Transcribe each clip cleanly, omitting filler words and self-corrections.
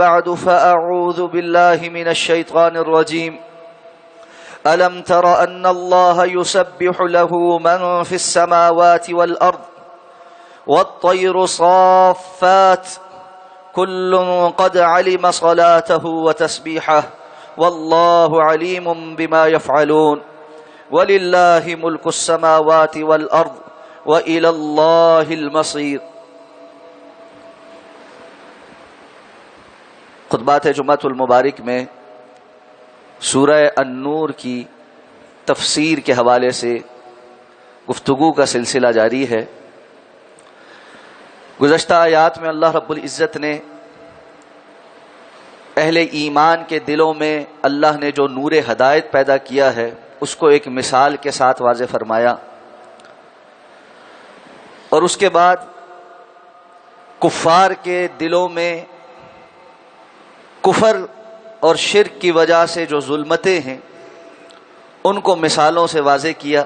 بعد فأعوذ بالله من الشيطان الرجيم ألم تر أن الله يسبح له من في السماوات والأرض والطير صافات كل قد علم صلاته وتسبيحه والله عليم بما يفعلون ولله ملك السماوات والأرض وإلى الله المصير۔ خطبات جمعۃ المبارک میں سورہ النور کی تفسیر کے حوالے سے گفتگو کا سلسلہ جاری ہے۔ گزشتہ آیات میں اللہ رب العزت نے اہل ایمان کے دلوں میں اللہ نے جو نور ہدایت پیدا کیا ہے اس کو ایک مثال کے ساتھ واضح فرمایا، اور اس کے بعد کفار کے دلوں میں کفر اور شرک کی وجہ سے جو ظلمتیں ہیں ان کو مثالوں سے واضح کیا،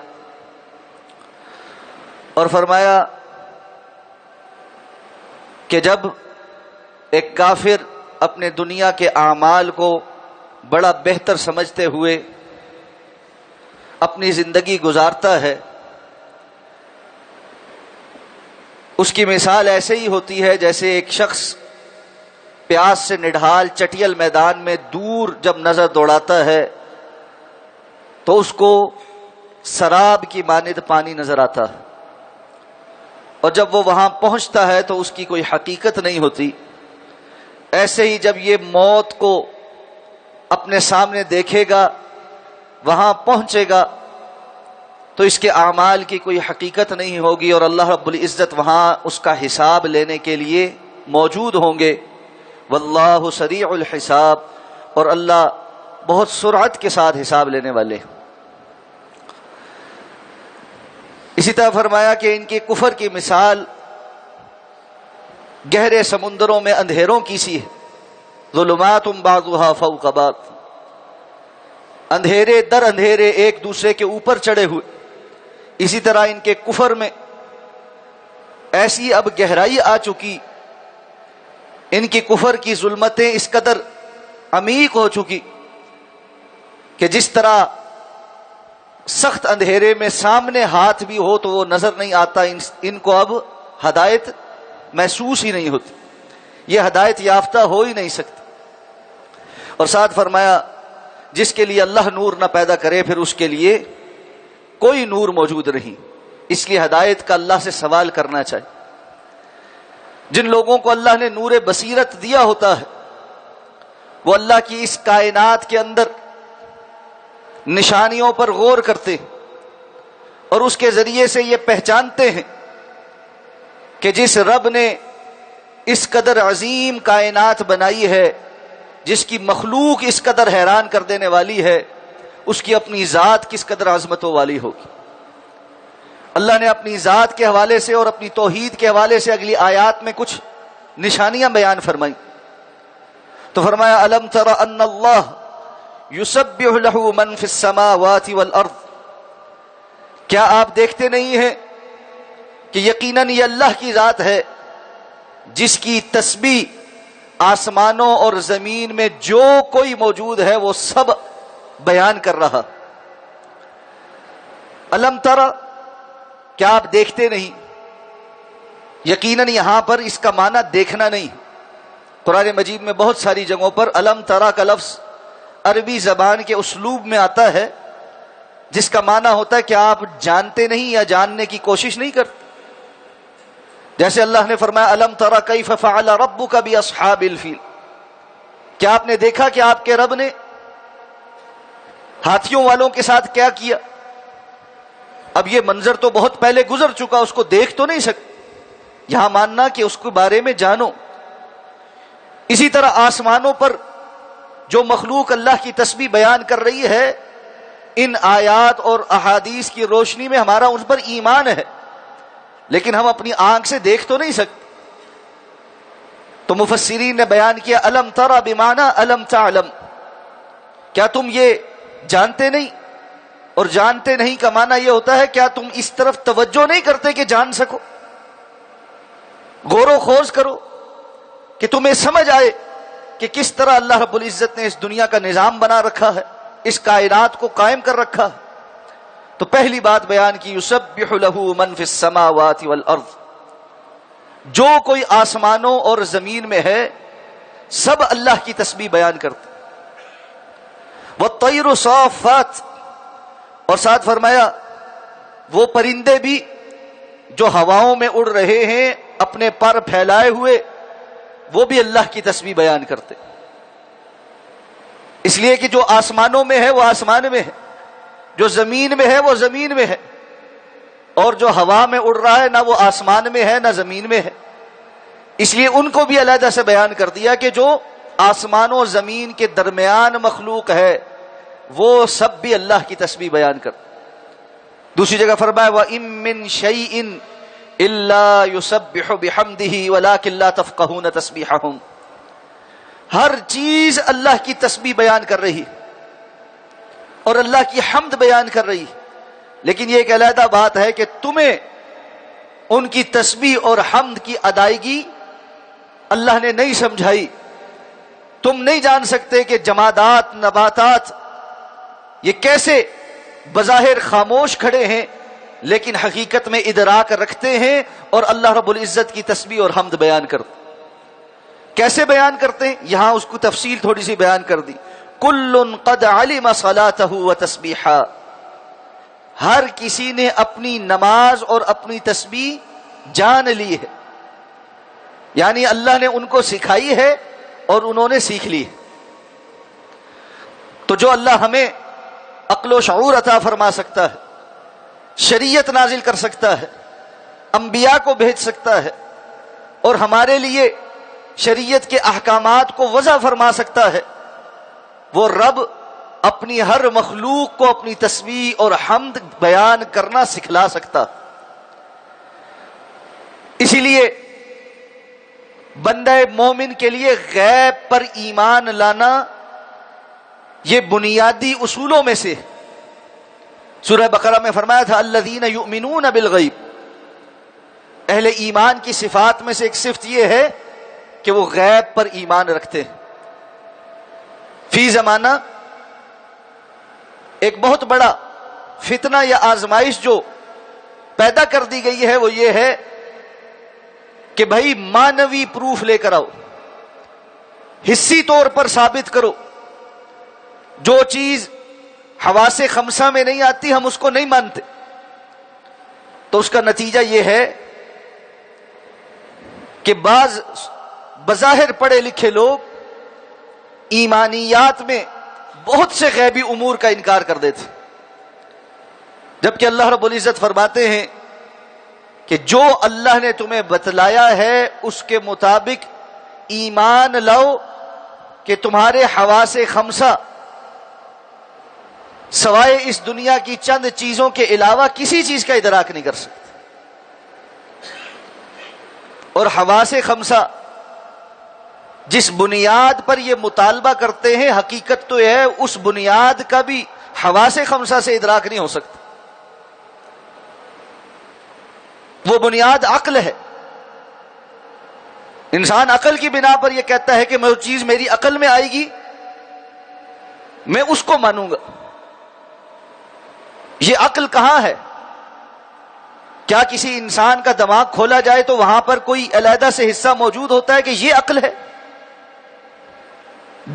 اور فرمایا کہ جب ایک کافر اپنے دنیا کے اعمال کو بڑا بہتر سمجھتے ہوئے اپنی زندگی گزارتا ہے، اس کی مثال ایسے ہی ہوتی ہے جیسے ایک شخص پیاس سے نڈھال چٹیل میدان میں دور جب نظر دوڑاتا ہے تو اس کو سراب کی مانند پانی نظر آتا ہے، اور جب وہ وہاں پہنچتا ہے تو اس کی کوئی حقیقت نہیں ہوتی۔ ایسے ہی جب یہ موت کو اپنے سامنے دیکھے گا، وہاں پہنچے گا تو اس کے اعمال کی کوئی حقیقت نہیں ہوگی، اور اللہ رب العزت وہاں اس کا حساب لینے کے لیے موجود ہوں گے۔ واللہ سریع الحساب، اور اللہ بہت سرعت کے ساتھ حساب لینے والے۔ اسی طرح فرمایا کہ ان کے کفر کی مثال گہرے سمندروں میں اندھیروں کی سی ہے، ظلمات بعضها فوق بعض، اندھیرے در اندھیرے ایک دوسرے کے اوپر چڑھے ہوئے۔ اسی طرح ان کے کفر میں ایسی اب گہرائی آ چکی، ان کی کفر کی ظلمتیں اس قدر عمیق ہو چکی کہ جس طرح سخت اندھیرے میں سامنے ہاتھ بھی ہو تو وہ نظر نہیں آتا، ان کو اب ہدایت محسوس ہی نہیں ہوتی، یہ ہدایت یافتہ ہو ہی نہیں سکتی۔ اور ساتھ فرمایا جس کے لیے اللہ نور نہ پیدا کرے پھر اس کے لیے کوئی نور موجود نہیں، اس لیے ہدایت کا اللہ سے سوال کرنا چاہیے۔ جن لوگوں کو اللہ نے نور بصیرت دیا ہوتا ہے وہ اللہ کی اس کائنات کے اندر نشانیوں پر غور کرتے ہیں، اور اس کے ذریعے سے یہ پہچانتے ہیں کہ جس رب نے اس قدر عظیم کائنات بنائی ہے، جس کی مخلوق اس قدر حیران کر دینے والی ہے، اس کی اپنی ذات کس قدر عظمتوں والی ہوگی۔ اللہ نے اپنی ذات کے حوالے سے اور اپنی توحید کے حوالے سے اگلی آیات میں کچھ نشانیاں بیان فرمائی، تو فرمایا الم تر ان اللہ یسبح له من فی السماوات والارض، کیا آپ دیکھتے نہیں ہیں کہ یقیناً یہ اللہ کی ذات ہے جس کی تسبیح آسمانوں اور زمین میں جو کوئی موجود ہے وہ سب بیان کر رہا۔ الم تر، کیا آپ دیکھتے نہیں؟ یقیناً یہاں پر اس کا معنی دیکھنا نہیں، قرآن مجید میں بہت ساری جگہوں پر الم ترا کا لفظ عربی زبان کے اسلوب میں آتا ہے جس کا معنی ہوتا ہے کہ آپ جانتے نہیں یا جاننے کی کوشش نہیں کرتے۔ جیسے اللہ نے فرمایا الم ترا کیف فعل ربک باصحاب الفیل، کیا آپ نے دیکھا کہ آپ کے رب نے ہاتھیوں والوں کے ساتھ کیا کیا؟ اب یہ منظر تو بہت پہلے گزر چکا، اس کو دیکھ تو نہیں سکتے، یہاں ماننا کہ اس کے بارے میں جانو۔ اسی طرح آسمانوں پر جو مخلوق اللہ کی تسبیح بیان کر رہی ہے، ان آیات اور احادیث کی روشنی میں ہمارا ان پر ایمان ہے، لیکن ہم اپنی آنکھ سے دیکھ تو نہیں سکتے۔ تو مفسرین نے بیان کیا الم ترى بمعنی الم تعلم، کیا تم یہ جانتے نہیں؟ اور جانتے نہیں کا معنی یہ ہوتا ہے کیا تم اس طرف توجہ نہیں کرتے کہ جان سکو، غور و خوض کرو کہ تمہیں سمجھ آئے کہ کس طرح اللہ رب العزت نے اس دنیا کا نظام بنا رکھا ہے، اس کائنات کو قائم کر رکھا ہے، تو پہلی بات بیان کی یسبح لہ من فی السماوات والارض، جو کوئی آسمانوں اور زمین میں ہے سب اللہ کی تسبیح بیان کرتے۔ والطیر صافات، اور ساتھ فرمایا وہ پرندے بھی جو ہواؤں میں اڑ رہے ہیں اپنے پر پھیلائے ہوئے، وہ بھی اللہ کی تسبیح بیان کرتے، اس لیے کہ جو آسمانوں میں ہے وہ آسمان میں ہے، جو زمین میں ہے وہ زمین میں ہے، اور جو ہوا میں اڑ رہا ہے نہ وہ آسمان میں ہے نہ زمین میں ہے، اس لیے ان کو بھی علیحدہ سے بیان کر دیا کہ جو آسمان و زمین کے درمیان مخلوق ہے وہ سب بھی اللہ کی تسبیح بیان کرتے۔ دوسری جگہ فرمایا وَإِن مِّن شَيْءٍ إِلَّا يُسَبِّحُ بِحَمْدِهِ وَلَٰكِن لَّا تَفْقَهُونَ تَسْبِيحَهُمْ، ہر چیز اللہ کی تسبیح بیان کر رہی اور اللہ کی حمد بیان کر رہی، لیکن یہ ایک علیحدہ بات ہے کہ تمہیں ان کی تسبیح اور حمد کی ادائیگی اللہ نے نہیں سمجھائی۔ تم نہیں جان سکتے کہ جمادات، نباتات یہ کیسے بظاہر خاموش کھڑے ہیں لیکن حقیقت میں ادراک رکھتے ہیں اور اللہ رب العزت کی تسبیح اور حمد بیان کرتے۔ کیسے بیان کرتے ہیں؟ یہاں اس کو تفصیل تھوڑی سی بیان کر دی۔ کل قد علم صلاته وتسبیحا، ہر کسی نے اپنی نماز اور اپنی تسبیح جان لی ہے، یعنی اللہ نے ان کو سکھائی ہے اور انہوں نے سیکھ لی ہے۔ تو جو اللہ ہمیں عقل و شعور عطا فرما سکتا ہے، شریعت نازل کر سکتا ہے، انبیاء کو بھیج سکتا ہے اور ہمارے لیے شریعت کے احکامات کو وضع فرما سکتا ہے، وہ رب اپنی ہر مخلوق کو اپنی تسبیح اور حمد بیان کرنا سکھلا سکتا۔ اسی لیے بندہ مومن کے لیے غیب پر ایمان لانا یہ بنیادی اصولوں میں سے، سورہ بقرہ میں فرمایا تھا الذین یؤمنون بالغیب، اہل ایمان کی صفات میں سے ایک صفت یہ ہے کہ وہ غیب پر ایمان رکھتے ہیں۔ فی زمانہ ایک بہت بڑا فتنہ یا آزمائش جو پیدا کر دی گئی ہے وہ یہ ہے کہ بھائی مانوی پروف لے کر آؤ، حسی طور پر ثابت کرو، جو چیز حواس خمسہ میں نہیں آتی ہم اس کو نہیں مانتے۔ تو اس کا نتیجہ یہ ہے کہ بعض بظاہر پڑھے لکھے لوگ ایمانیات میں بہت سے غیبی امور کا انکار کر دیتے، جبکہ اللہ رب العزت فرماتے ہیں کہ جو اللہ نے تمہیں بتلایا ہے اس کے مطابق ایمان لاؤ کہ تمہارے حواس خمسہ سوائے اس دنیا کی چند چیزوں کے علاوہ کسی چیز کا ادراک نہیں کر سکتے، اور حواس خمسہ جس بنیاد پر یہ مطالبہ کرتے ہیں حقیقت تو یہ ہے اس بنیاد کا بھی حواس خمسہ سے ادراک نہیں ہو سکتا۔ وہ بنیاد عقل ہے، انسان عقل کی بنا پر یہ کہتا ہے کہ وہ چیز میری عقل میں آئے گی میں اس کو مانوں گا۔ یہ عقل کہاں ہے؟ کیا کسی انسان کا دماغ کھولا جائے تو وہاں پر کوئی علیحدہ سے حصہ موجود ہوتا ہے کہ یہ عقل ہے؟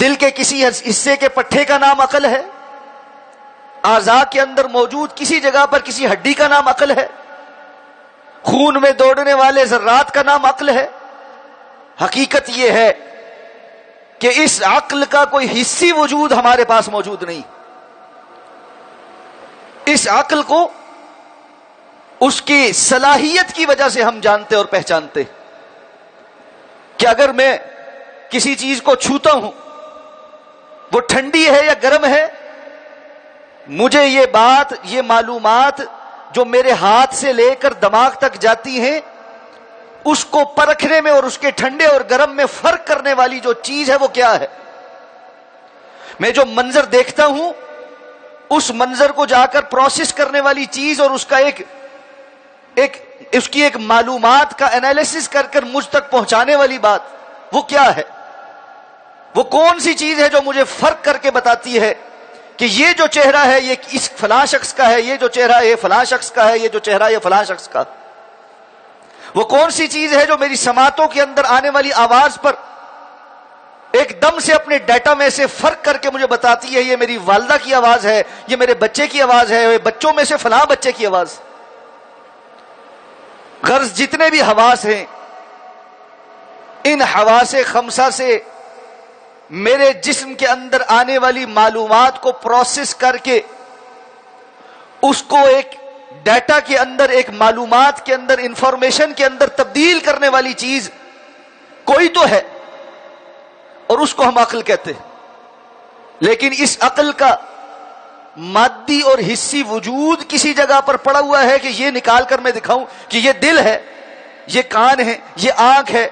دل کے کسی حصے کے پٹھے کا نام عقل ہے؟ اعضاء کے اندر موجود کسی جگہ پر کسی ہڈی کا نام عقل ہے؟ خون میں دوڑنے والے ذرات کا نام عقل ہے؟ حقیقت یہ ہے کہ اس عقل کا کوئی حصی وجود ہمارے پاس موجود نہیں۔ اس عقل کو اس کی صلاحیت کی وجہ سے ہم جانتے اور پہچانتے کہ اگر میں کسی چیز کو چھوتا ہوں وہ ٹھنڈی ہے یا گرم ہے، مجھے یہ بات، یہ معلومات جو میرے ہاتھ سے لے کر دماغ تک جاتی ہیں اس کو پرکھنے میں اور اس کے ٹھنڈے اور گرم میں فرق کرنے والی جو چیز ہے وہ کیا ہے؟ میں جو منظر دیکھتا ہوں اس منظر کو جا کر پروسیس کرنے والی چیز اور اس کا اس کی ایک معلومات کا انالیسس کر کر مجھ تک پہنچانے والی بات وہ کیا ہے؟ وہ کون سی چیز ہے جو مجھے فرق کر کے بتاتی ہے کہ یہ جو چہرہ ہے یہ اس فلاں شخص کا ہے، یہ جو چہرہ یہ فلاں شخص کا ہے، یہ جو چہرہ یہ فلاں شخص کا؟ وہ کون سی چیز ہے جو میری سماعتوں کے اندر آنے والی آواز پر ایک دم سے اپنے ڈیٹا میں سے فرق کر کے مجھے بتاتی ہے یہ میری والدہ کی آواز ہے، یہ میرے بچے کی آواز ہے، بچوں میں سے فلاں بچے کی آواز؟ غرض جتنے بھی حواس ہیں، ان حواس خمسہ سے میرے جسم کے اندر آنے والی معلومات کو پروسیس کر کے اس کو ایک ڈیٹا کے اندر، ایک معلومات کے اندر، انفارمیشن کے اندر تبدیل کرنے والی چیز کوئی تو ہے، اور اس کو ہم عقل کہتے ہیں۔ لیکن اس عقل کا مادی اور حسی وجود کسی جگہ پر پڑا ہوا ہے کہ یہ نکال کر میں دکھاؤں کہ یہ دل ہے، یہ کان ہے، یہ آنکھ ہے،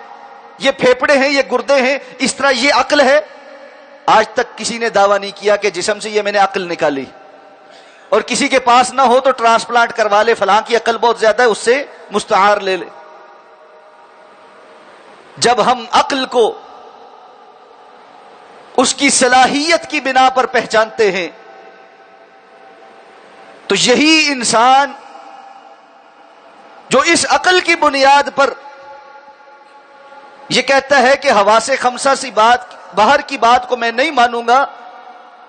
یہ پھیپھڑے ہیں، یہ گردے ہیں، اس طرح یہ عقل ہے؟ آج تک کسی نے دعویٰ نہیں کیا کہ جسم سے یہ میں نے عقل نکالی، اور کسی کے پاس نہ ہو تو ٹرانسپلانٹ کروا لے، فلاں کی عقل بہت زیادہ ہے اس سے مستعار لے لے۔ جب ہم عقل کو اس کی صلاحیت کی بنا پر پہچانتے ہیں تو یہی انسان جو اس عقل کی بنیاد پر یہ کہتا ہے کہ حواس خمسہ سی بات، باہر کی بات کو میں نہیں مانوں گا،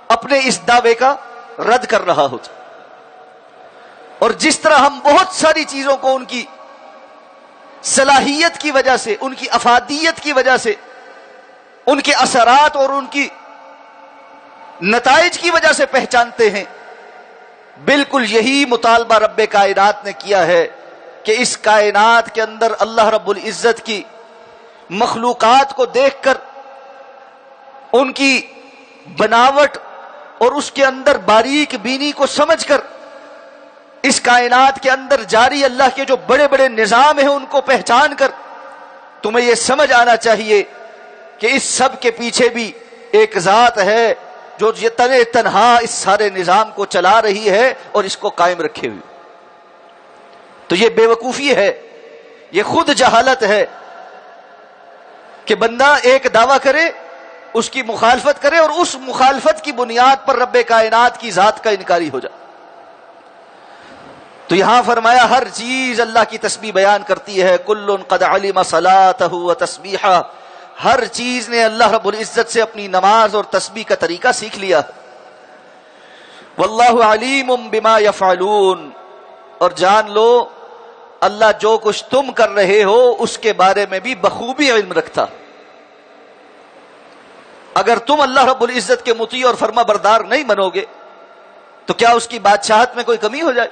اپنے اس دعوے کا رد کر رہا ہوتا۔ اور جس طرح ہم بہت ساری چیزوں کو ان کی صلاحیت کی وجہ سے، ان کی افادیت کی وجہ سے، ان کے اثرات اور ان کی نتائج کی وجہ سے پہچانتے ہیں، بالکل یہی مطالبہ رب کائنات نے کیا ہے کہ اس کائنات کے اندر اللہ رب العزت کی مخلوقات کو دیکھ کر، ان کی بناوٹ اور اس کے اندر باریک بینی کو سمجھ کر، اس کائنات کے اندر جاری اللہ کے جو بڑے بڑے نظام ہیں ان کو پہچان کر تمہیں یہ سمجھ آنا چاہیے کہ اس سب کے پیچھے بھی ایک ذات ہے جو یہ تنہا اس سارے نظام کو چلا رہی ہے اور اس کو قائم رکھے ہوئے۔ تو یہ بے وقوفی ہے، یہ خود جہالت ہے کہ بندہ ایک دعویٰ کرے، اس کی مخالفت کرے، اور اس مخالفت کی بنیاد پر رب کائنات کی ذات کا انکاری ہو جائے۔ تو یہاں فرمایا ہر چیز اللہ کی تسبیح بیان کرتی ہے، کل قد علم صلاته وتسبیحہ، ہر چیز نے اللہ رب العزت سے اپنی نماز اور تسبیح کا طریقہ سیکھ لیا۔ واللہ علیم بما یفعلون، اور جان لو اللہ جو کچھ تم کر رہے ہو اس کے بارے میں بھی بخوبی علم رکھتا۔ اگر تم اللہ رب العزت کے مطیع اور فرما بردار نہیں بنو گے تو کیا اس کی بادشاہت میں کوئی کمی ہو جائے؟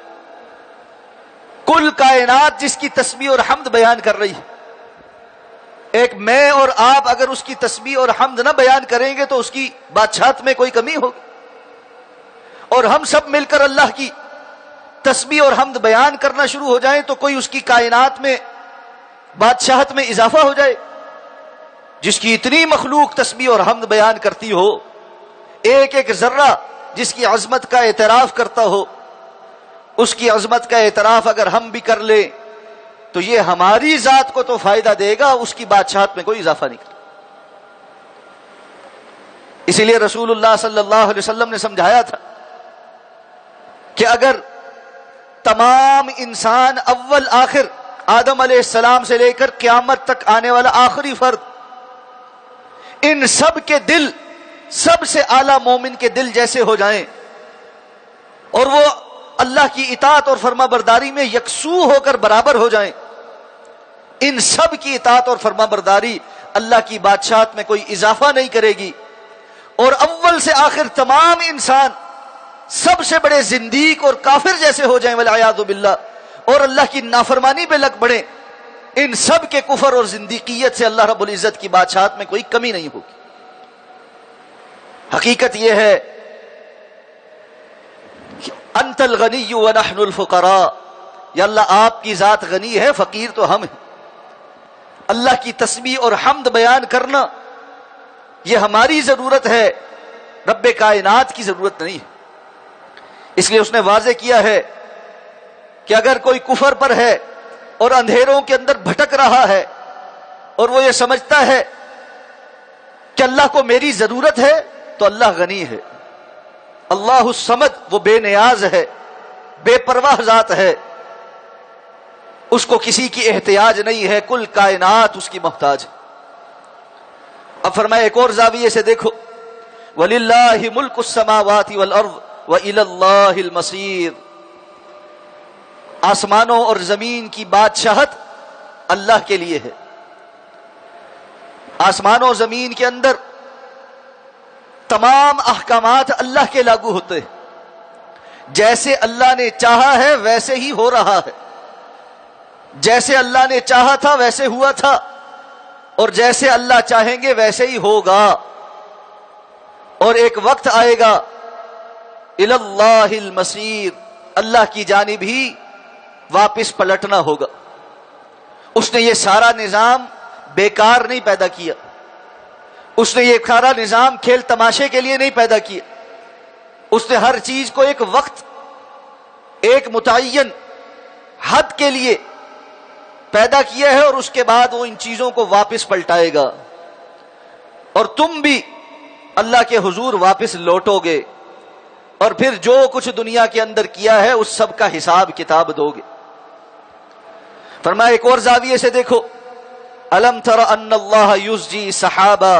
کل کائنات جس کی تسبیح اور حمد بیان کر رہی ہے، ایک میں اور آپ اگر اس کی تسبیح اور حمد نہ بیان کریں گے تو اس کی بادشاہت میں کوئی کمی ہوگی، اور ہم سب مل کر اللہ کی تسبیح اور حمد بیان کرنا شروع ہو جائیں تو کوئی اس کی کائنات میں بادشاہت میں اضافہ ہو جائے۔ جس کی اتنی مخلوق تسبیح اور حمد بیان کرتی ہو، ایک ایک ذرہ جس کی عظمت کا اعتراف کرتا ہو، اس کی عظمت کا اعتراف اگر ہم بھی کر لیں تو یہ ہماری ذات کو تو فائدہ دے گا، اس کی بادشاہت میں کوئی اضافہ نہیں کرے۔ اسی لیے رسول اللہ صلی اللہ علیہ وسلم نے سمجھایا تھا کہ اگر تمام انسان اول آخر آدم علیہ السلام سے لے کر قیامت تک آنے والا آخری فرد، ان سب کے دل سب سے اعلیٰ مومن کے دل جیسے ہو جائیں اور وہ اللہ کی اطاعت اور فرما برداری میں یکسو ہو کر برابر ہو جائیں، ان سب کی اطاعت اور فرما برداری اللہ کی بادشاہت میں کوئی اضافہ نہیں کرے گی، اور اول سے آخر تمام انسان سب سے بڑے زندیق اور کافر جیسے ہو جائیں والعیاذ باللہ، اور اللہ کی نافرمانی پہ لگ پڑیں، ان سب کے کفر اور زندیقیت سے اللہ رب العزت کی بادشاہت میں کوئی کمی نہیں ہوگی۔ حقیقت یہ ہے کہ انت الغنی ونحن الفقراء، یا اللہ آپ کی ذات غنی ہے، فقیر تو ہم ہیں۔ اللہ کی تسبیح اور حمد بیان کرنا یہ ہماری ضرورت ہے، رب کائنات کی ضرورت نہیں ہے۔ اس لیے اس نے واضح کیا ہے کہ اگر کوئی کفر پر ہے اور اندھیروں کے اندر بھٹک رہا ہے اور وہ یہ سمجھتا ہے کہ اللہ کو میری ضرورت ہے تو اللہ غنی ہے. اللہ الصمد، وہ بے نیاز ہے، بے پرواہ ذات ہے، اس کو کسی کی احتیاج نہیں ہے، کل کائنات اس کی محتاج ہے. اب فرمایا ایک اور زاویے سے دیکھو، وَلِلَّهِ مُلْكُ السَّمَاوَاتِ وَالْأَرْضِ وَإِلَى اللَّهِ الْمَصِيرُ. آسمانوں اور زمین کی بادشاہت اللہ کے لیے ہے. آسمانوں و زمین کے اندر تمام احکامات اللہ کے لاگو ہوتے ہیں. جیسے اللہ نے چاہا ہے ویسے ہی ہو رہا ہے، جیسے اللہ نے چاہا تھا ویسے ہوا تھا، اور جیسے اللہ چاہیں گے ویسے ہی ہوگا. اور ایک وقت آئے گا الی اللہ المصیر، اللہ کی جانب ہی واپس پلٹنا ہوگا. اس نے یہ سارا نظام بیکار نہیں پیدا کیا، اس نے یہ سارا نظام کھیل تماشے کے لیے نہیں پیدا کیا. اس نے ہر چیز کو ایک وقت، ایک متعین حد کے لیے پیدا کیا ہے، اور اس کے بعد وہ ان چیزوں کو واپس پلٹائے گا. اور تم بھی اللہ کے حضور واپس لوٹو گے، اور پھر جو کچھ دنیا کے اندر کیا ہے اس سب کا حساب کتاب دو گے. فرمایا ایک اور زاویے سے دیکھو، الم تر ان اللہ یزجی سحابا،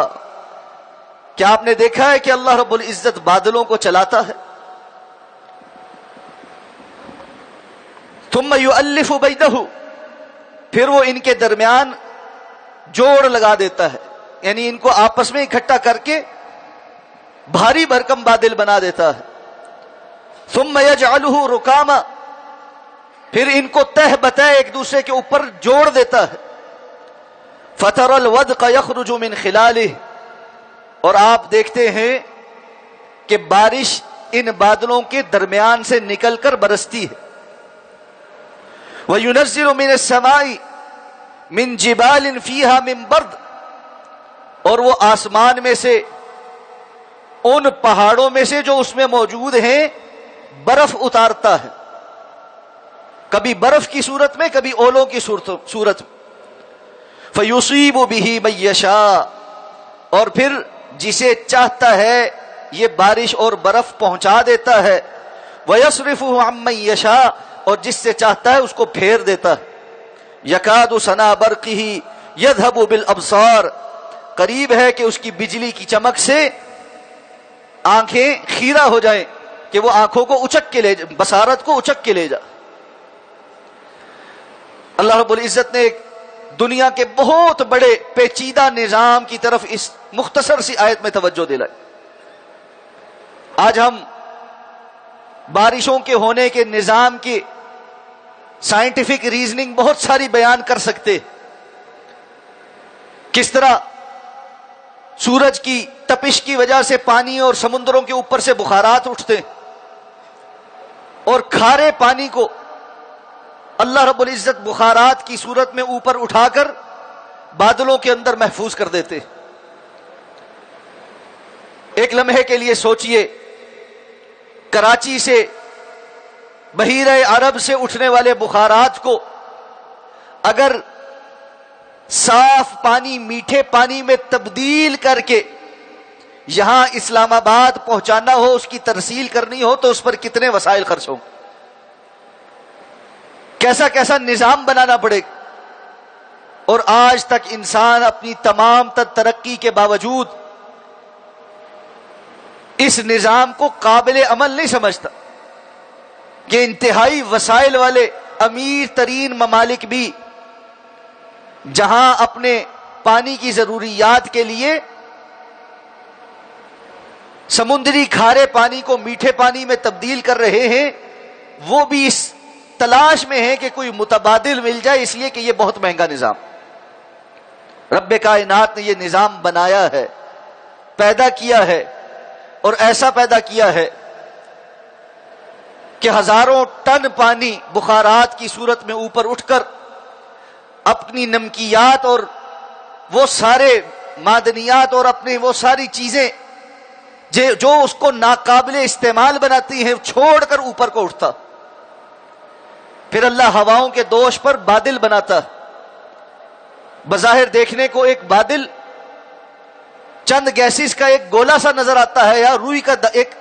کیا آپ نے دیکھا ہے کہ اللہ رب العزت بادلوں کو چلاتا ہے؟ ثم یؤلف بینہ، پھر وہ ان کے درمیان جوڑ لگا دیتا ہے، یعنی ان کو آپس میں اکٹھا کر کے بھاری بھرکم بادل بنا دیتا ہے. ثم یجعلہ رکاما، پھر ان کو تہ بتہ ایک دوسرے کے اوپر جوڑ دیتا ہے. فتر الودق یخرج من خلالہ، اور آپ دیکھتے ہیں کہ بارش ان بادلوں کے درمیان سے نکل کر برستی ہے. وَيُنَزِّلُ مِنَ السَّمَاءِ مِن جِبَالٍ فِيهَا مِن بَرْدٍ، اور وہ آسمان میں سے ان پہاڑوں میں سے جو اس میں موجود ہیں برف اتارتا ہے، کبھی برف کی صورت میں، کبھی اولوں کی صورت میں. فَيُصِيبُ بِهِ مَن يَشَاءُ، اور پھر جسے چاہتا ہے یہ بارش اور برف پہنچا دیتا ہے. وَيَصْرِفُهُ عَمَّن يَشَاءُ، اور جس سے چاہتا ہے اس کو پھیر دیتا ہے. یکاد ثنا برقہ یذہب بالابصار، قریب ہے کہ اس کی بجلی کی چمک سے آنکھیں خیرہ ہو جائیں، کہ وہ آنکھوں کو اچک کے لے جائے، بصارت کو اچک کے لے جائے. اللہ رب العزت نے ایک دنیا کے بہت بڑے پیچیدہ نظام کی طرف اس مختصر سی آیت میں توجہ دلائی. آج ہم بارشوں کے ہونے کے نظام کی سائنٹیفک ریزننگ بہت ساری بیان کر سکتے، کس طرح سورج کی تپش کی وجہ سے پانی اور سمندروں کے اوپر سے بخارات اٹھتے، اور کھارے پانی کو اللہ رب العزت بخارات کی صورت میں اوپر اٹھا کر بادلوں کے اندر محفوظ کر دیتے. ایک لمحے کے لیے سوچئے، کراچی سے بحیرہ عرب سے اٹھنے والے بخارات کو اگر صاف پانی، میٹھے پانی میں تبدیل کر کے یہاں اسلام آباد پہنچانا ہو، اس کی ترسیل کرنی ہو، تو اس پر کتنے وسائل خرچ ہوں، کیسا کیسا نظام بنانا پڑے. اور آج تک انسان اپنی تمام ترقی کے باوجود اس نظام کو قابل عمل نہیں سمجھتا کہ انتہائی وسائل والے امیر ترین ممالک بھی جہاں اپنے پانی کی ضروریات کے لیے سمندری کھارے پانی کو میٹھے پانی میں تبدیل کر رہے ہیں، وہ بھی اس تلاش میں ہے کہ کوئی متبادل مل جائے، اس لیے کہ یہ بہت مہنگا نظام. رب کائنات نے یہ نظام بنایا ہے، پیدا کیا ہے، اور ایسا پیدا کیا ہے کہ ہزاروں ٹن پانی بخارات کی صورت میں اوپر اٹھ کر اپنی نمکیات اور وہ سارے معدنیات اور اپنی وہ ساری چیزیں جو اس کو ناقابل استعمال بناتی ہیں چھوڑ کر اوپر کو اٹھتا. پھر اللہ ہواؤں کے دوش پر بادل بناتا. بظاہر دیکھنے کو ایک بادل چند گیسز کا ایک گولا سا نظر آتا ہے، یا روئی کا ایک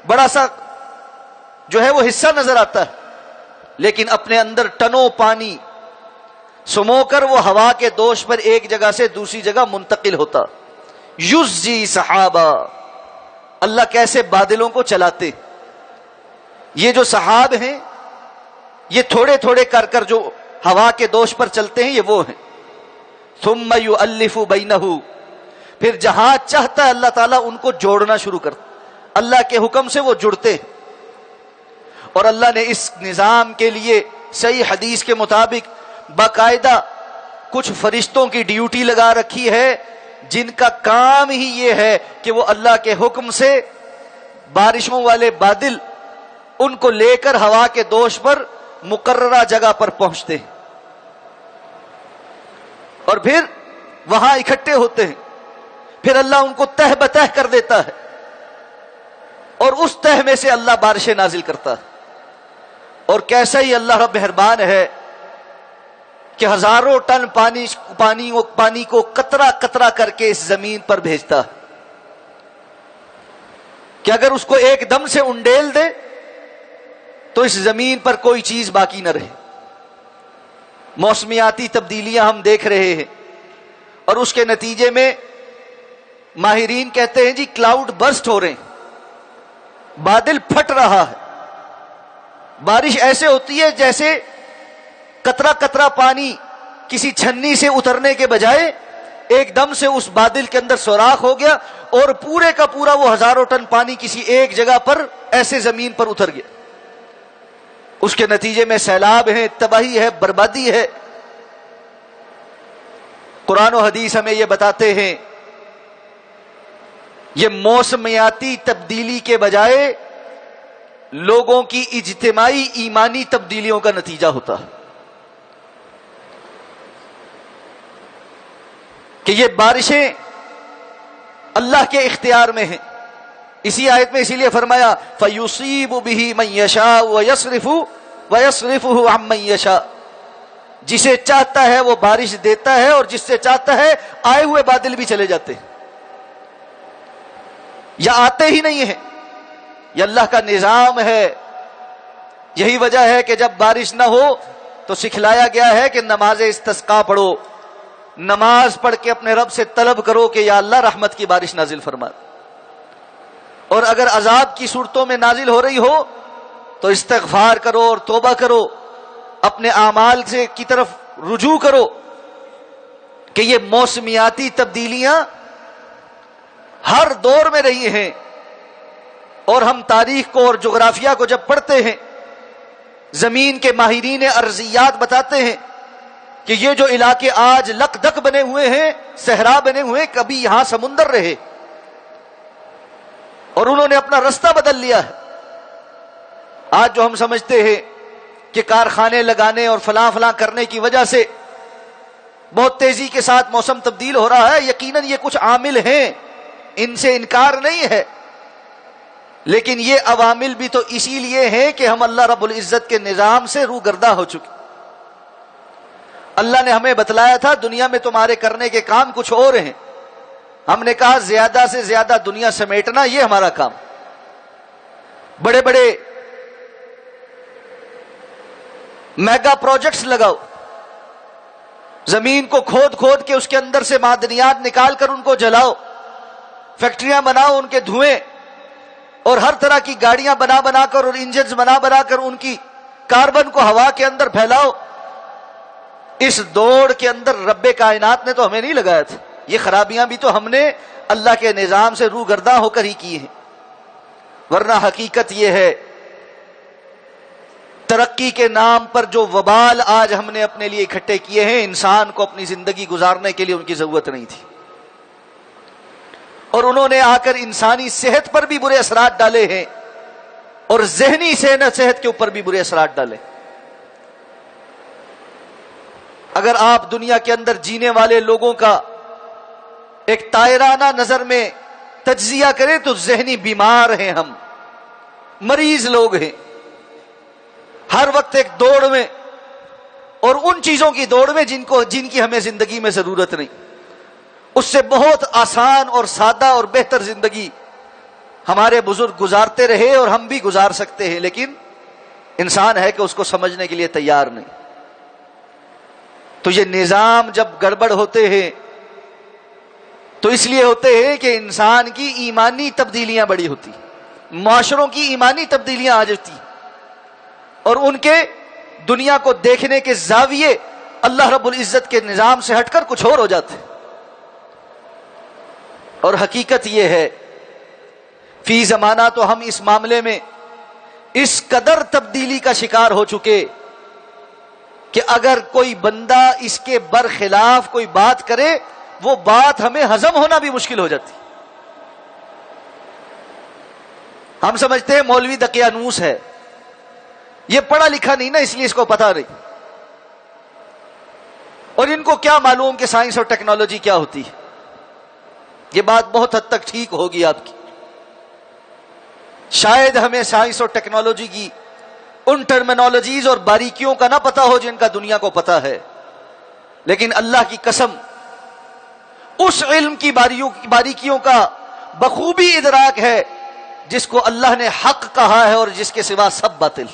بڑا سا جو ہے وہ حصہ نظر آتا ہے، لیکن اپنے اندر ٹنوں پانی سمو کر وہ ہوا کے دوش پر ایک جگہ سے دوسری جگہ منتقل ہوتا۔ یزجی سحابہ، اللہ کیسے بادلوں کو چلاتے۔ یہ جو سحاب ہیں یہ تھوڑے تھوڑے کر کر جو ہوا کے دوش پر چلتے ہیں، یہ وہ ہیں۔ ثم یؤلف بینہ، پھر جہاں چاہتا ہے اللہ تعالیٰ ان کو جوڑنا شروع کرتا، اللہ کے حکم سے وہ جڑتے ہیں۔ اور اللہ نے اس نظام کے لیے صحیح حدیث کے مطابق باقاعدہ کچھ فرشتوں کی ڈیوٹی لگا رکھی ہے، جن کا کام ہی یہ ہے کہ وہ اللہ کے حکم سے بارشوں والے بادل ان کو لے کر ہوا کے دوش پر مقررہ جگہ پر پہنچتے ہیں اور پھر وہاں اکٹھے ہوتے ہیں۔ پھر اللہ ان کو تہ بتہ کر دیتا ہے اور اس تہ میں سے اللہ بارشیں نازل کرتا ہے۔ اور کیسا ہی اللہ رب مہربان ہے کہ ہزاروں ٹن پانی کو قطرہ قطرہ کر کے اس زمین پر بھیجتا ہے کہ اگر اس کو ایک دم سے انڈیل دے تو اس زمین پر کوئی چیز باقی نہ رہے۔ موسمیاتی تبدیلیاں ہم دیکھ رہے ہیں، اور اس کے نتیجے میں ماہرین کہتے ہیں جی کلاؤڈ برسٹ ہو رہے ہیں، بادل پھٹ رہا ہے۔ بارش ایسے ہوتی ہے جیسے قطرہ قطرہ پانی کسی چھنی سے اترنے کے بجائے ایک دم سے اس بادل کے اندر سوراخ ہو گیا اور پورے کا پورا وہ ہزاروں ٹن پانی کسی ایک جگہ پر ایسے زمین پر اتر گیا۔ اس کے نتیجے میں سیلاب ہے، تباہی ہے، بربادی ہے۔ قرآن و حدیث ہمیں یہ بتاتے ہیں یہ موسمیاتی تبدیلی کے بجائے لوگوں کی اجتماعی ایمانی تبدیلیوں کا نتیجہ ہوتا ہے، کہ یہ بارشیں اللہ کے اختیار میں ہیں۔ اسی آیت میں اسی لیے فرمایا فَيُصِيبُ بِهِ مَن يَشَاءُ وَيَصْرِفُهُ عَمَّن يَشَاءُ، جسے چاہتا ہے وہ بارش دیتا ہے اور جس سے چاہتا ہے آئے ہوئے بادل بھی چلے جاتے ہیں یا آتے ہی نہیں ہیں۔ یہ اللہ کا نظام ہے۔ یہی وجہ ہے کہ جب بارش نہ ہو تو سکھلایا گیا ہے کہ نماز استسقاء پڑھو، نماز پڑھ کے اپنے رب سے طلب کرو کہ یا اللہ رحمت کی بارش نازل فرما، اور اگر عذاب کی صورتوں میں نازل ہو رہی ہو تو استغفار کرو اور توبہ کرو، اپنے اعمال سے کی طرف رجوع کرو کہ یہ موسمیاتی تبدیلیاں ہر دور میں رہی ہیں۔ اور ہم تاریخ کو اور جغرافیہ کو جب پڑھتے ہیں، زمین کے ماہرین ارضیات بتاتے ہیں کہ یہ جو علاقے آج لک دک بنے ہوئے ہیں، صحرا بنے ہوئے ہیں، کبھی یہاں سمندر رہے اور انہوں نے اپنا رستہ بدل لیا ہے۔ آج جو ہم سمجھتے ہیں کہ کارخانے لگانے اور فلاں فلاں کرنے کی وجہ سے بہت تیزی کے ساتھ موسم تبدیل ہو رہا ہے، یقیناً یہ کچھ عامل ہیں، ان سے انکار نہیں ہے، لیکن یہ عوامل بھی تو اسی لیے ہیں کہ ہم اللہ رب العزت کے نظام سے روگردہ ہو چکے۔ اللہ نے ہمیں بتلایا تھا دنیا میں تمہارے کرنے کے کام کچھ اور ہیں، ہم نے کہا زیادہ سے زیادہ دنیا سمیٹنا یہ ہمارا کام۔ بڑے بڑے میگا پروجیکٹس لگاؤ، زمین کو کھود کھود کے اس کے اندر سے معدنیات نکال کر ان کو جلاؤ، فیکٹریاں بناؤ ان کے دھوئیں، اور ہر طرح کی گاڑیاں بنا بنا کر اور انجنز بنا بنا کر ان کی کاربن کو ہوا کے اندر پھیلاؤ۔ اس دوڑ کے اندر رب کائنات نے تو ہمیں نہیں لگایا تھا، یہ خرابیاں بھی تو ہم نے اللہ کے نظام سے روگردہ ہو کر ہی کی ہیں۔ ورنہ حقیقت یہ ہے ترقی کے نام پر جو وبال آج ہم نے اپنے لیے اکٹھے کیے ہیں، انسان کو اپنی زندگی گزارنے کے لیے ان کی ضرورت نہیں تھی، اور انہوں نے آ کر انسانی صحت پر بھی برے اثرات ڈالے ہیں اور ذہنی صحت کے اوپر بھی برے اثرات ڈالے۔ اگر آپ دنیا کے اندر جینے والے لوگوں کا ایک طائرانہ نظر میں تجزیہ کریں تو ذہنی بیمار ہیں، ہم مریض لوگ ہیں، ہر وقت ایک دوڑ میں اور ان چیزوں کی دوڑ میں جن کی ہمیں زندگی میں ضرورت نہیں۔ اس سے بہت آسان اور سادہ اور بہتر زندگی ہمارے بزرگ گزارتے رہے اور ہم بھی گزار سکتے ہیں، لیکن انسان ہے کہ اس کو سمجھنے کے لیے تیار نہیں۔ تو یہ نظام جب گڑبڑ ہوتے ہیں تو اس لیے ہوتے ہیں کہ انسان کی ایمانی تبدیلیاں بڑی ہوتی، معاشروں کی ایمانی تبدیلیاں آ جاتی، اور ان کے دنیا کو دیکھنے کے زاویے اللہ رب العزت کے نظام سے ہٹ کر کچھ اور ہو جاتے۔ اور حقیقت یہ ہے فی زمانہ تو ہم اس معاملے میں اس قدر تبدیلی کا شکار ہو چکے کہ اگر کوئی بندہ اس کے برخلاف کوئی بات کرے وہ بات ہمیں ہضم ہونا بھی مشکل ہو جاتی۔ ہم سمجھتے ہیں مولوی دقیانوس ہے، یہ پڑھا لکھا نہیں نا، اس لیے اس کو پتا نہیں، اور ان کو کیا معلوم کہ سائنس اور ٹیکنالوجی کیا ہوتی ہے۔ یہ بات بہت حد تک ٹھیک ہوگی آپ کی، شاید ہمیں سائنس اور ٹیکنالوجی کی ان ٹرمینالوجیز اور باریکیوں کا نہ پتا ہو جن کا دنیا کو پتا ہے، لیکن اللہ کی قسم اس علم کی باریکیوں کا بخوبی ادراک ہے جس کو اللہ نے حق کہا ہے اور جس کے سوا سب باطل،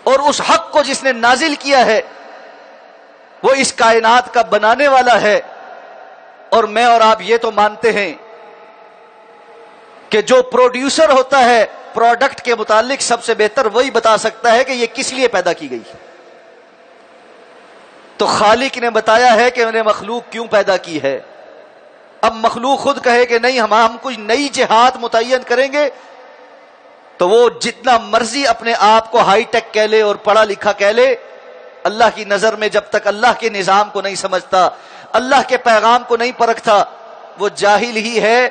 اور اس حق کو جس نے نازل کیا ہے وہ اس کائنات کا بنانے والا ہے۔ اور میں اور آپ یہ تو مانتے ہیں کہ جو پروڈیوسر ہوتا ہے پروڈکٹ کے متعلق سب سے بہتر وہی بتا سکتا ہے کہ یہ کس لیے پیدا کی گئی، تو خالق نے بتایا ہے کہ انہیں مخلوق کیوں پیدا کی ہے۔ اب مخلوق خود کہے کہ نہیں ہم کچھ نئی جہات متعین کریں گے، تو وہ جتنا مرضی اپنے آپ کو ہائی ٹیک کہہ لے اور پڑھا لکھا کہہ لے، اللہ کی نظر میں جب تک اللہ کے نظام کو نہیں سمجھتا، اللہ کے پیغام کو نہیں پرکھتا، وہ جاہل ہی ہے،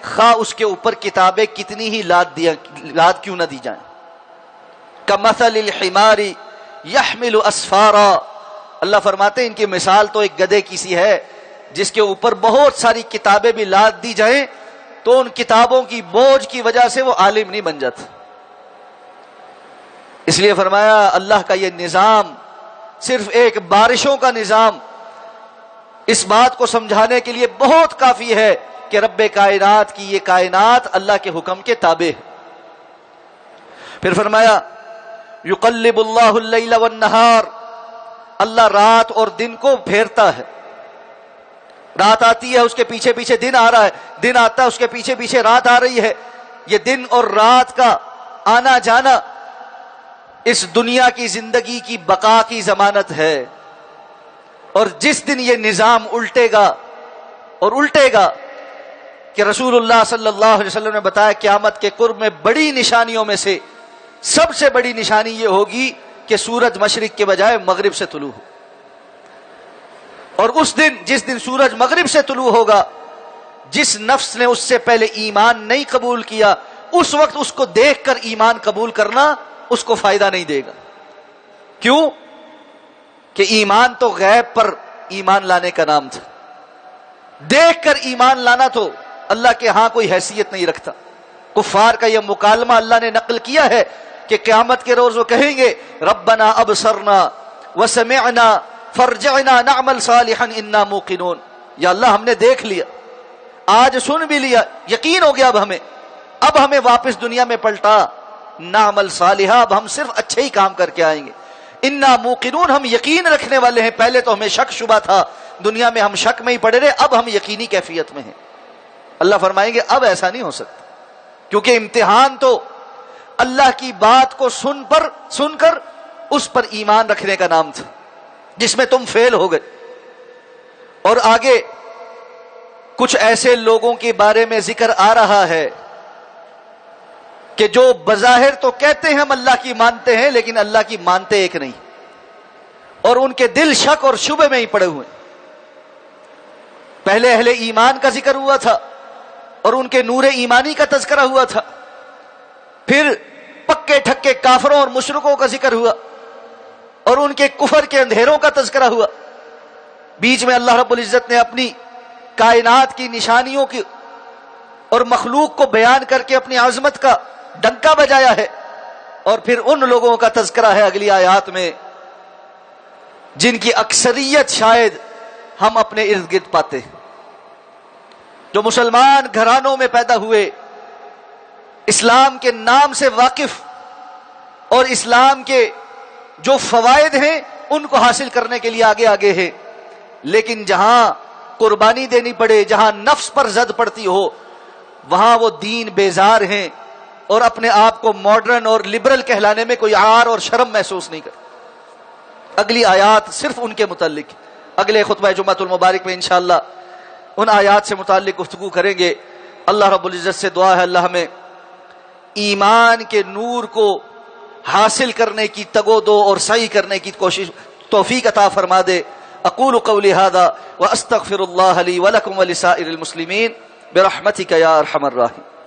خواہ اس کے اوپر کتابیں کتنی ہی لاد کیوں نہ دی جائیں۔ کمثل الحمار یحمل اسفارا، اللہ فرماتے ہیں ان کی مثال تو ایک گدھے کی سی ہے جس کے اوپر بہت ساری کتابیں بھی لاد دی جائیں تو ان کتابوں کی بوجھ کی وجہ سے وہ عالم نہیں بن جاتا۔ اس لیے فرمایا اللہ کا یہ نظام صرف ایک بارشوں کا نظام اس بات کو سمجھانے کے لیے بہت کافی ہے کہ رب کائنات کی یہ کائنات اللہ کے حکم کے تابع ہے۔ پھر فرمایا یقلب اللہ اللیل والنہار، اللہ رات اور دن کو پھیرتا ہے، رات آتی ہے اس کے پیچھے پیچھے دن آ رہا ہے، دن آتا ہے اس کے پیچھے پیچھے رات آ رہی ہے۔ یہ دن اور رات کا آنا جانا اس دنیا کی زندگی کی بقا کی ضمانت ہے، اور جس دن یہ نظام الٹے گا اور الٹے گا کہ رسول اللہ صلی اللہ علیہ وسلم نے بتایا قیامت کے قرب میں بڑی نشانیوں میں سے سب سے بڑی نشانی یہ ہوگی کہ سورج مشرق کے بجائے مغرب سے طلوع ہو، اور اس دن جس دن سورج مغرب سے طلوع ہوگا، جس نفس نے اس سے پہلے ایمان نہیں قبول کیا اس وقت اس کو دیکھ کر ایمان قبول کرنا اس کو فائدہ نہیں دے گا۔ کیوں؟ کہ ایمان تو غیب پر ایمان لانے کا نام تھا، دیکھ کر ایمان لانا تو اللہ کے ہاں کوئی حیثیت نہیں رکھتا۔ کفار کا یہ مکالمہ اللہ نے نقل کیا ہے کہ قیامت کے روز وہ کہیں گے ربنا ابصرنا وسمعنا فرجعنا نعمل صالحا انا موقنون، یا اللہ ہم نے دیکھ لیا، آج سن بھی لیا، یقین ہو گیا، اب ہمیں واپس دنیا میں پلٹا، نعمل صالحا، اب ہم صرف اچھے ہی کام کر کے آئیں گے، انا موقنون، ہم یقین رکھنے والے ہیں۔ پہلے تو ہمیں شک شبہ تھا، دنیا میں ہم شک میں ہی پڑے رہے، اب ہم یقینی کیفیت میں ہیں۔ اللہ فرمائیں گے اب ایسا نہیں ہو سکتا، کیونکہ امتحان تو اللہ کی بات کو سن کر اس پر ایمان رکھنے کا نام تھا، جس میں تم فیل ہو گئے۔ اور آگے کچھ ایسے لوگوں کے بارے میں ذکر آ رہا ہے کہ جو بظاہر تو کہتے ہیں ہم اللہ کی مانتے ہیں لیکن اللہ کی مانتے ایک نہیں، اور ان کے دل شک اور شبہ میں ہی پڑے ہوئے۔ پہلے اہل ایمان کا ذکر ہوا تھا اور ان کے نور ایمانی کا تذکرہ ہوا تھا، پھر پکے ٹھکے کافروں اور مشرکوں کا ذکر ہوا اور ان کے کفر کے اندھیروں کا تذکرہ ہوا۔ بیچ میں اللہ رب العزت نے اپنی کائنات کی نشانیوں کی اور مخلوق کو بیان کر کے اپنی عظمت کا ڈنکا بجایا ہے، اور پھر ان لوگوں کا تذکرہ ہے اگلی آیات میں جن کی اکثریت شاید ہم اپنے ارد گرد پاتے ہیں۔ جو مسلمان گھرانوں میں پیدا ہوئے، اسلام کے نام سے واقف اور اسلام کے جو فوائد ہیں ان کو حاصل کرنے کے لیے آگے آگے ہیں، لیکن جہاں قربانی دینی پڑے، جہاں نفس پر زد پڑتی ہو، وہاں وہ دین بیزار ہیں اور اپنے آپ کو ماڈرن اور لبرل کہلانے میں کوئی عار اور شرم محسوس نہیں کرتے۔ اگلی آیات صرف ان کے متعلق، اگلے خطبہ جمعۃ المبارک میں انشاءاللہ ان آیات سے متعلق گفتگو کریں گے۔ اللہ رب العزت سے دعا ہے اللہ ہمیں ایمان کے نور کو حاصل کرنے کی تگو دو اور سعی کرنے کی کوشش توفیق عطا فرما دے۔ اقول قولی ھذا واستغفر اللہ لی ولکم ولسائر المسلمین برحمتک یا ارحم الراحمین۔